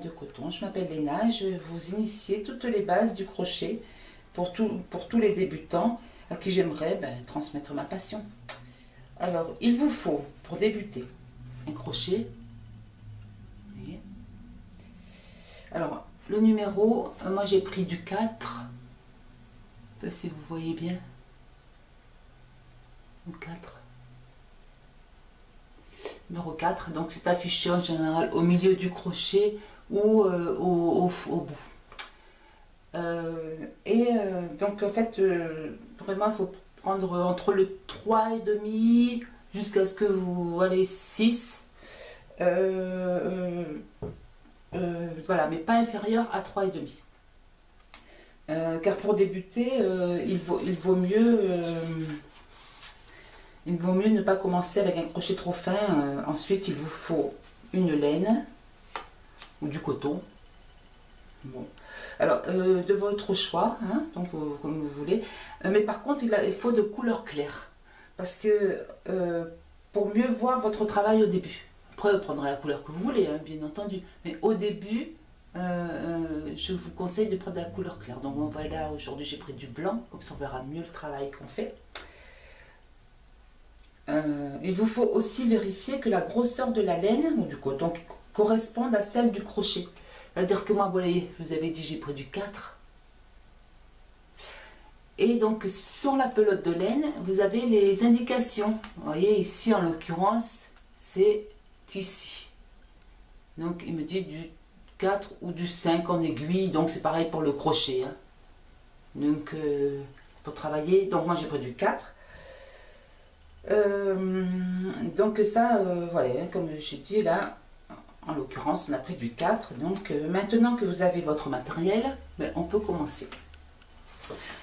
de coton. Je m'appelle Léna et je vais vous initier toutes les bases du crochet pour tous les débutants à qui j'aimerais transmettre ma passion. Alors, il vous faut, pour débuter, un crochet. Vous voyez. Alors, le numéro, moi j'ai pris du 4. Je ne sais pas si vous voyez bien. Le 4. Numéro 4, donc c'est affiché en général au milieu du crochet ou au bout. Donc en fait, vraiment il faut prendre entre le 3,5 jusqu'à ce que vous allez 6. Voilà, mais pas inférieur à 3,5. Car pour débuter, il vaut mieux ne pas commencer avec un crochet trop fin. Ensuite, il vous faut une laine ou du coton. Bon. Alors, de votre choix, hein, donc comme vous voulez. Mais par contre, il faut de couleur claire. Parce que pour mieux voir votre travail au début. Après, vous prendrez la couleur que vous voulez, hein, bien entendu. Mais au début, je vous conseille de prendre la couleur claire. Donc, voilà, aujourd'hui, j'ai pris du blanc. Comme ça, on verra mieux le travail qu'on fait. Il vous faut aussi vérifier que la grosseur de la laine ou du coton corresponde à celle du crochet. C'est-à-dire que moi, vous voyez, je vous avais dit j'ai pris du 4. Et donc sur la pelote de laine, vous avez les indications. Vous voyez ici en l'occurrence, c'est ici. Donc il me dit du 4 ou du 5 en aiguille, donc c'est pareil pour le crochet. Hein. Donc pour travailler, donc moi j'ai pris du 4. Donc ça, voilà, comme j'ai dit là, en l'occurrence on a pris du 4. Donc maintenant que vous avez votre matériel, on peut commencer.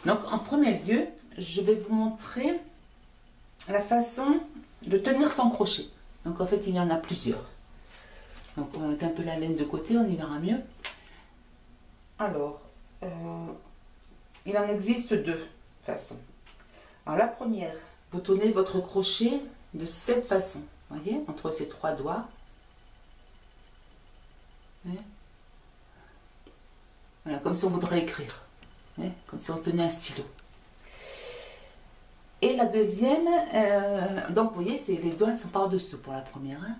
Donc en premier lieu, je vais vous montrer la façon de tenir son crochet. Donc en fait il y en a plusieurs. Donc on va mettre un peu la laine de côté, on y verra mieux. Alors, il en existe deux façons. Alors la première, vous tenez votre crochet de cette façon, vous voyez, entre ces trois doigts. Voilà, comme si on voudrait écrire, comme si on tenait un stylo. Et la deuxième, donc vous voyez, les doigts sont par-dessous pour la première. Hein,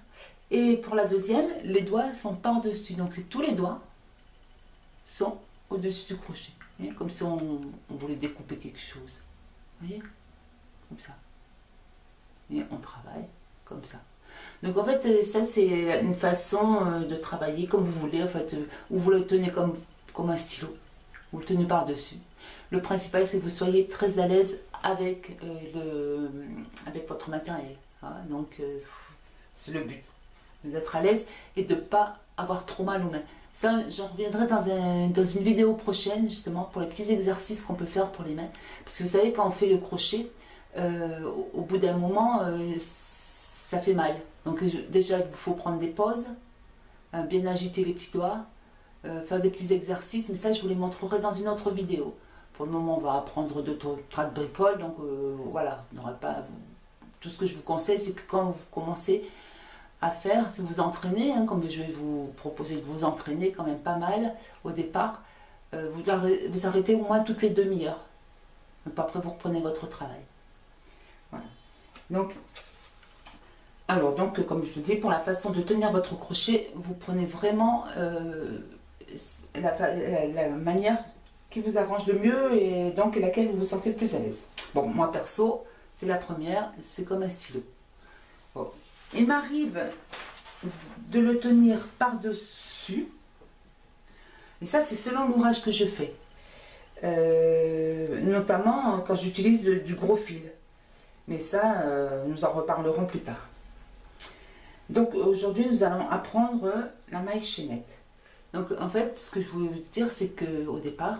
et pour la deuxième, les doigts sont par-dessus. Donc c'est tous les doigts sont au-dessus du crochet. Comme si on voulait découper quelque chose. Vous voyez, comme ça. Et on travaille comme ça. Donc en fait, ça c'est une façon de travailler comme vous voulez, en fait, où vous le tenez comme un stylo, vous le tenez par-dessus. Le principal c'est que vous soyez très à l'aise avec, avec votre matériel. Hein, donc c'est le but, d'être à l'aise et de ne pas avoir trop mal aux mains. Ça, j'en reviendrai dans une vidéo prochaine, justement, pour les petits exercices qu'on peut faire pour les mains. Parce que vous savez, quand on fait le crochet, au bout d'un moment, ça fait mal. Donc déjà, il faut prendre des pauses, bien agiter les petits doigts, faire des petits exercices, mais ça, je vous les montrerai dans une autre vidéo. Pour le moment, on va apprendre deux tas de bricoles, donc voilà, on n'aura pas... Tout ce que je vous conseille, c'est que quand vous commencez à faire, si vous entraînez, hein, comme je vais vous proposer de vous entraîner quand même pas mal au départ, vous arrêtez au moins toutes les demi-heures. Donc après, vous reprenez votre travail. Voilà. Donc, alors, donc, comme je vous dis, pour la façon de tenir votre crochet, vous prenez vraiment la manière qui vous arrange le mieux et donc laquelle vous vous sentez le plus à l'aise. Bon, moi perso, c'est la première, c'est comme un stylo. Bon. Il m'arrive de le tenir par-dessus, et ça c'est selon l'ouvrage que je fais, notamment quand j'utilise du gros fil. Mais ça, nous en reparlerons plus tard. Donc aujourd'hui, nous allons apprendre la maille chaînette. Donc en fait, ce que je voulais vous dire, c'est qu'au départ,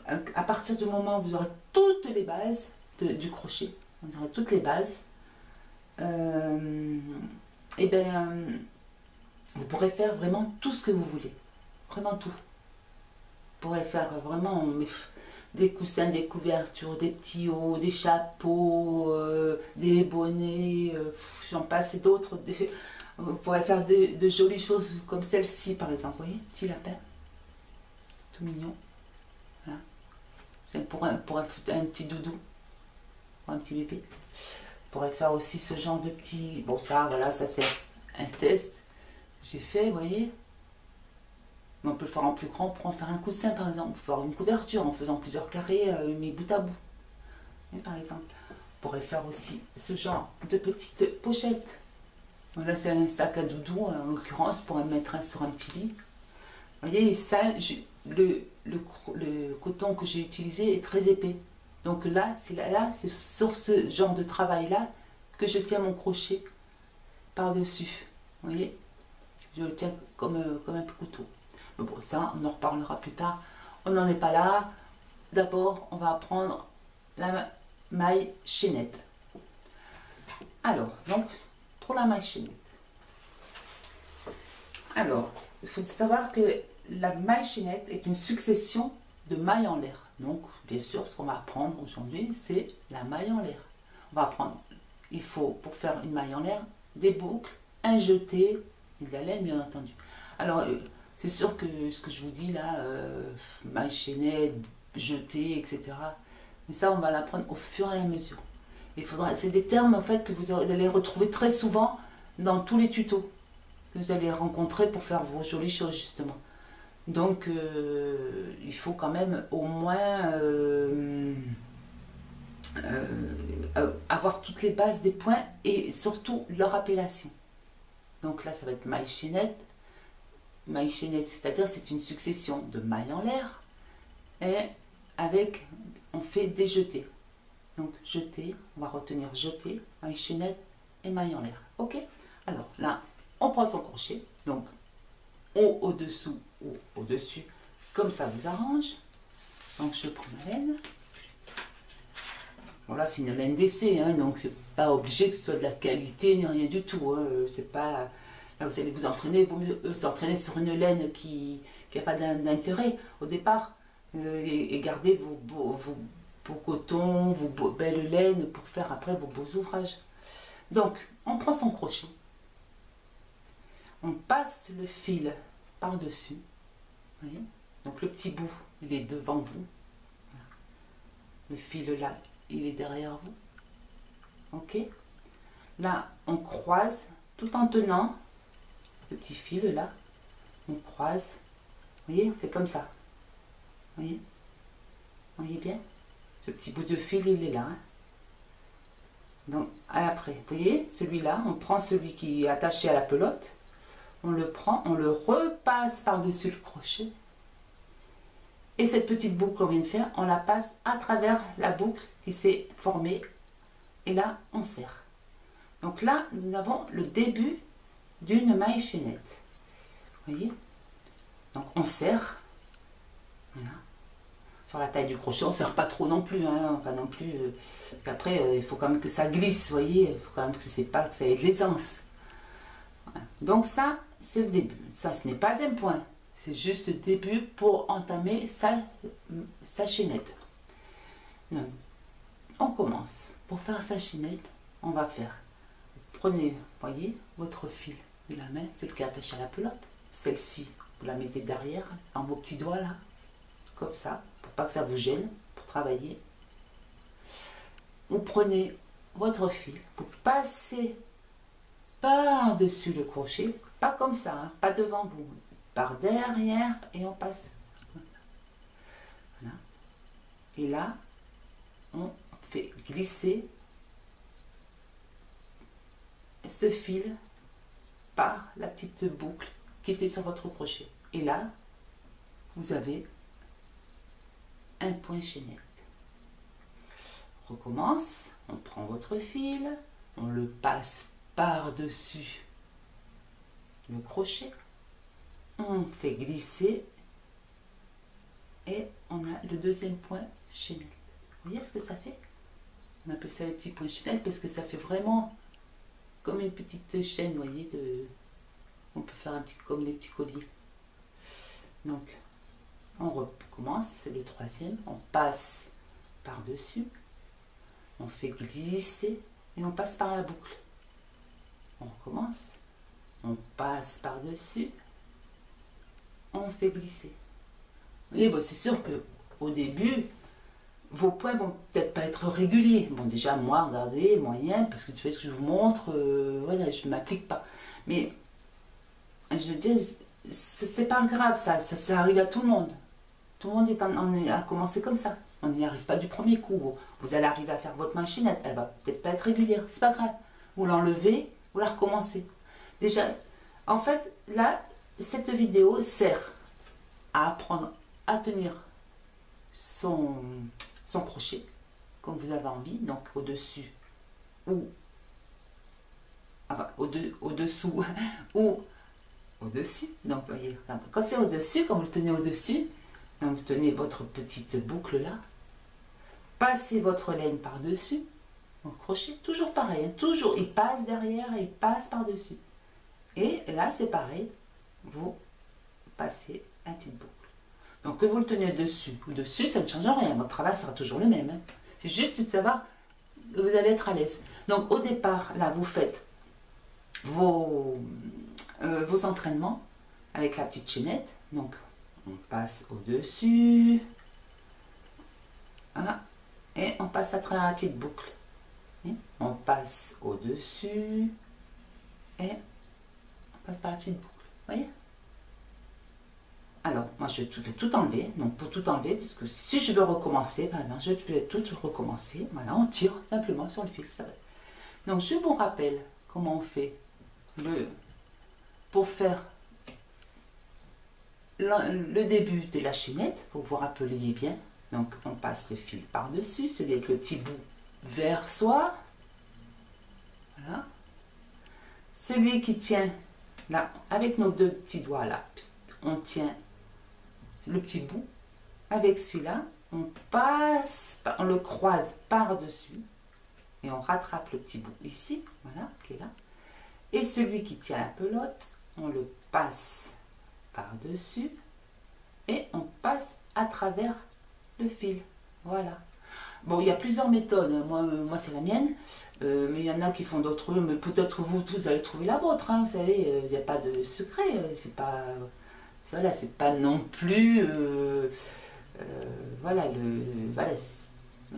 à partir du moment où vous aurez toutes les bases du crochet, vous aurez toutes les bases, et bien, vous pourrez faire vraiment tout ce que vous voulez. Vraiment tout. Vous pourrez faire vraiment des coussins, des couvertures, des petits hauts, des chapeaux, des bonnets, j'en passe et d'autres. Vous pourrez faire de jolies choses comme celle-ci par exemple, vous voyez, petit lapin, tout mignon. Voilà. C'est pour un petit doudou, pour un petit bébé. Vous pourrez faire aussi ce genre de petit... Bon ça, voilà, ça c'est un test que j'ai fait, vous voyez. Mais on peut le faire en plus grand pour en faire un coussin par exemple, pour faire une couverture en faisant plusieurs carrés, mis bout à bout. Et par exemple, on pourrait faire aussi ce genre de petite pochette. Voilà, c'est un sac à doudou en l'occurrence pour mettre sur un petit lit. Vous voyez, ça, le coton que j'ai utilisé est très épais. Donc là, c'est sur ce genre de travail-là que je tiens mon crochet par-dessus. Vous voyez, je le tiens comme un couteau. Mais bon, ça, on en reparlera plus tard. On n'en est pas là. D'abord, on va apprendre la maille chaînette. Alors, donc, pour la maille chaînette. Alors, il faut savoir que la maille chaînette est une succession de mailles en l'air. Donc, bien sûr, ce qu'on va apprendre aujourd'hui, c'est la maille en l'air. On va apprendre, il faut, pour faire une maille en l'air, des boucles, un jeté et de la laine, bien entendu. Alors, c'est sûr que ce que je vous dis là, maille chaînette, jeté, etc. Mais ça, on va l'apprendre au fur et à mesure. C'est des termes en fait que vous allez retrouver très souvent dans tous les tutos que vous allez rencontrer pour faire vos jolies choses justement. Donc il faut quand même au moins avoir toutes les bases des points et surtout leur appellation. Donc là ça va être maille chaînette. Maille chaînette, c'est-à-dire c'est une succession de mailles en l'air et on fait des jetés. Donc jeté, on va retenir jeté, maille chaînette et maille en l'air. Ok? Alors là, on prend son crochet, donc ou au-dessous ou au-dessus, comme ça vous arrange. Donc je prends ma laine. Voilà, c'est une laine d'essai, hein, donc c'est pas obligé que ce soit de la qualité ni rien du tout. Hein, c'est pas... Là vous allez vous entraîner, il vaut mieux s'entraîner sur une laine qui n'a pas d'intérêt au départ et garder vos coton, vos belles laines pour faire après vos beaux ouvrages. Donc, on prend son crochet, on passe le fil par-dessus, voyez, donc le petit bout, il est devant vous, le fil là, il est derrière vous, ok. Là, on croise, tout en tenant le petit fil là, on croise, vous voyez, on fait comme ça, vous voyez bien. Ce petit bout de fil, il est là. Hein. Donc, après, vous voyez, celui-là, on prend celui qui est attaché à la pelote, on le prend, on le repasse par-dessus le crochet. Et cette petite boucle qu'on vient de faire, on la passe à travers la boucle qui s'est formée. Et là, on serre. Donc là, nous avons le début d'une maille chaînette. Vous voyez? Donc, on serre. Voilà. Sur la taille du crochet, on ne serre pas trop non plus, hein, pas non plus. Après, il faut quand même que ça glisse, vous voyez, il faut quand même que ça ait de l'aisance. Voilà. Donc ça, c'est le début. Ça, ce n'est pas un point, c'est juste le début pour entamer sa chaînette. Donc, on commence. Pour faire sa chaînette, on va faire. Prenez, voyez, votre fil de la main, celle qui est attachée à la pelote. Celle-ci, vous la mettez derrière, en vos petits doigts là, comme ça, pour pas que ça vous gêne, pour travailler. Vous prenez votre fil, vous passez par-dessus le crochet, pas comme ça, hein, pas devant vous, par derrière et on passe. Voilà. Et là, on fait glisser ce fil par la petite boucle qui était sur votre crochet. Et là, vous avez un point chaînette. On recommence, on prend votre fil, on le passe par-dessus le crochet, on fait glisser et on a le deuxième point chaînette. Vous voyez ce que ça fait? On appelle ça les petits points chaînette parce que ça fait vraiment comme une petite chaîne, vous voyez, on peut faire un petit comme les petits colliers. Donc, on recommence, c'est le troisième, on passe par-dessus, on fait glisser et on passe par la boucle. On recommence, on passe par-dessus, on fait glisser. Et bon, c'est sûr que au début, vos points vont peut-être pas être réguliers. Bon, déjà, moi, regardez, moyen, parce que tu fais que je vous montre, voilà, je ne m'applique pas. Mais, je veux dire, c'est pas grave, ça arrive à tout le monde. Tout le monde a commencé comme ça. On n'y arrive pas du premier coup. Vous allez arriver à faire votre machinette, elle va peut-être pas être régulière, c'est pas grave. Vous l'enlevez, vous la recommencez. Déjà, en fait, là, cette vidéo sert à apprendre à tenir son crochet, comme vous avez envie, donc au-dessus ou enfin, au-dessous ou au-dessus. Donc, vous voyez, quand c'est au-dessus, quand vous le tenez au-dessus, donc vous tenez votre petite boucle là, passez votre laine par-dessus, au crochet, toujours pareil, hein, toujours, il passe derrière et il passe par-dessus. Et là, c'est pareil, vous passez une petite boucle. Donc que vous le teniez dessus ou dessus, ça ne change rien, votre travail sera toujours le même. Hein. C'est juste de savoir que vous allez être à l'aise. Donc au départ, là, vous faites vos entraînements avec la petite chaînette. Donc on passe au-dessus. Voilà, et on passe à travers la petite boucle. Et on passe au-dessus. Et on passe par la petite boucle. Vous voyez? Alors, moi, je vais tout enlever. Donc, pour tout enlever, parce que si je veux recommencer, par exemple, je vais tout recommencer. Voilà, on tire simplement sur le fil. Ça va. Donc, je vous rappelle comment on fait pour faire le début de la chaînette, pour vous rappeler bien. Donc, on passe le fil par-dessus, celui avec le petit bout vers soi. Voilà. Celui qui tient, là, avec nos deux petits doigts, là, on tient le petit bout. Avec celui-là, on passe, on le croise par-dessus et on rattrape le petit bout ici, voilà, qui est là. Et celui qui tient la pelote, on le passe par-dessus et on passe à travers le fil. Voilà. Bon, il y a plusieurs méthodes. Moi c'est la mienne, mais il y en a qui font d'autres, mais peut-être vous tous allez trouver la vôtre. Hein, vous savez, il n'y a pas de secret. C'est pas, voilà, c'est pas non plus, voilà, voilà,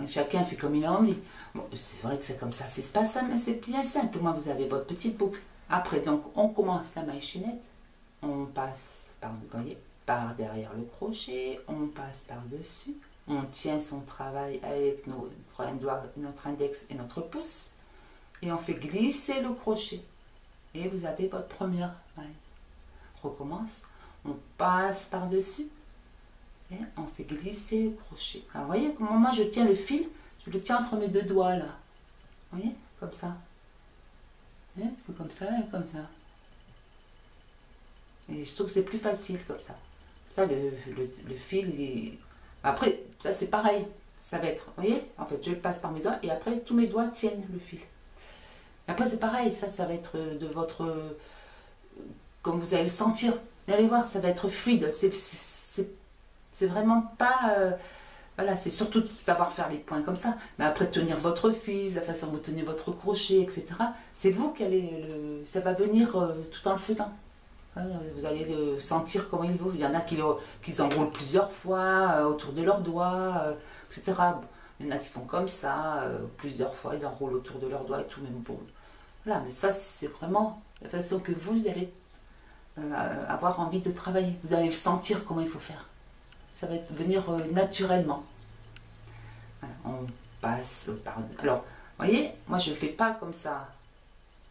chacun fait comme il a envie. Bon, c'est vrai que c'est comme ça, c'est pas ça, mais c'est bien simple. Moi, vous avez votre petite boucle. Après, donc, on commence la machinette, on passe par, vous voyez, par derrière le crochet, on passe par-dessus, on tient son travail avec notre index et notre pouce, et on fait glisser le crochet. Et vous avez votre première maille. Recommence, on passe par-dessus, et on fait glisser le crochet. Alors, vous voyez comment moi je tiens le fil, je le tiens entre mes deux doigts là. Vous voyez, comme ça. Il faut comme ça et comme ça. Et je trouve que c'est plus facile comme ça. Ça, le fil, après, ça c'est pareil. Ça va être, vous voyez, en fait, je le passe par mes doigts et après, tous mes doigts tiennent le fil. Et après, c'est pareil, ça va être de votre... comme vous allez le sentir. Vous allez voir, ça va être fluide. C'est vraiment pas... voilà, c'est surtout de savoir faire les points comme ça. Mais après, tenir votre fil, la façon dont vous tenez votre crochet, etc. C'est vous qui allez... ça va venir tout en le faisant. Vous allez le sentir comme il veut. Il y en a qui enroulent plusieurs fois autour de leurs doigts, etc. Il y en a qui font comme ça, plusieurs fois, ils enroulent autour de leurs doigts et tout, même pour... Voilà, mais ça, c'est vraiment la façon que vous allez avoir envie de travailler. Vous allez le sentir comment il faut faire. Ça va venir naturellement. Voilà, on passe par... Alors, vous voyez, moi je ne fais pas comme ça.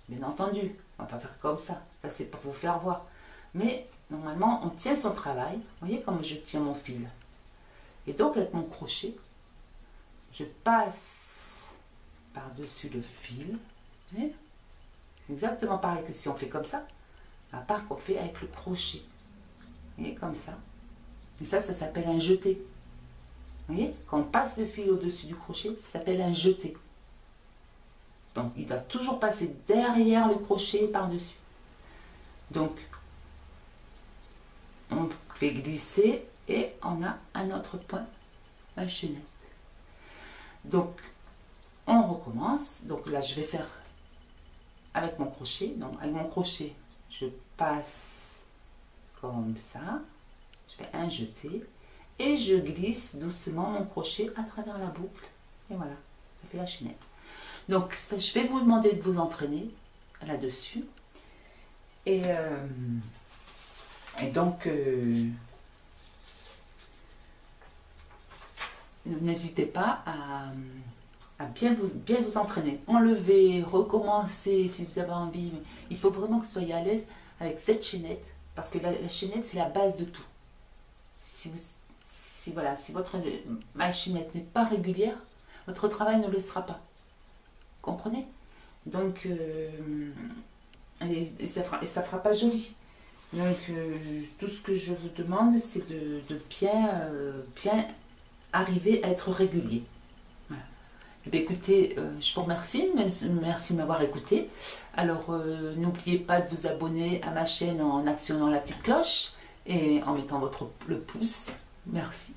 Bien entendu, on va pas faire comme ça. Ça, c'est pour vous faire voir. Mais, normalement, on tient son travail. Vous voyez comme je tiens mon fil. Et donc, avec mon crochet, je passe par-dessus le fil. C'est exactement pareil que si on fait comme ça. À part qu'on fait avec le crochet. Et comme ça. Et ça s'appelle un jeté. Vous voyez, quand on passe le fil au-dessus du crochet, ça s'appelle un jeté. Donc, il doit toujours passer derrière le crochet et par-dessus. Donc, on fait glisser et on a un autre point, la chaînette. Donc, on recommence. Donc là, je vais faire avec mon crochet. Donc, avec mon crochet, je passe comme ça, je fais un jeté et je glisse doucement mon crochet à travers la boucle et voilà, ça fait la chaînette. Donc ça, je vais vous demander de vous entraîner là-dessus et donc n'hésitez pas à bien vous entraîner. Enlever, recommencer si vous avez envie. Il faut vraiment que vous soyez à l'aise avec cette chaînette parce que la chaînette c'est la base de tout. Voilà, si votre chaînette n'est pas régulière, votre travail ne le sera pas. Comprenez? Donc, et ça fera pas joli. Donc, tout ce que je vous demande, c'est de bien arriver à être régulier. Voilà. Eh bien, écoutez, je vous remercie. Merci de m'avoir écouté. Alors, n'oubliez pas de vous abonner à ma chaîne en actionnant la petite cloche et en mettant le pouce. Merci.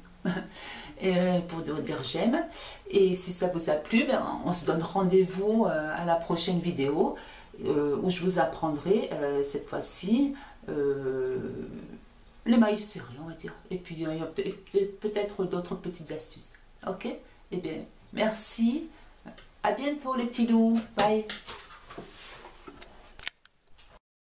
Pour dire j'aime. Et si ça vous a plu, ben, on se donne rendez-vous à la prochaine vidéo où je vous apprendrai cette fois-ci le maïs serré, on va dire. Et puis il y a peut-être d'autres petites astuces. Ok? Eh bien, merci. À bientôt les petits loups. Bye.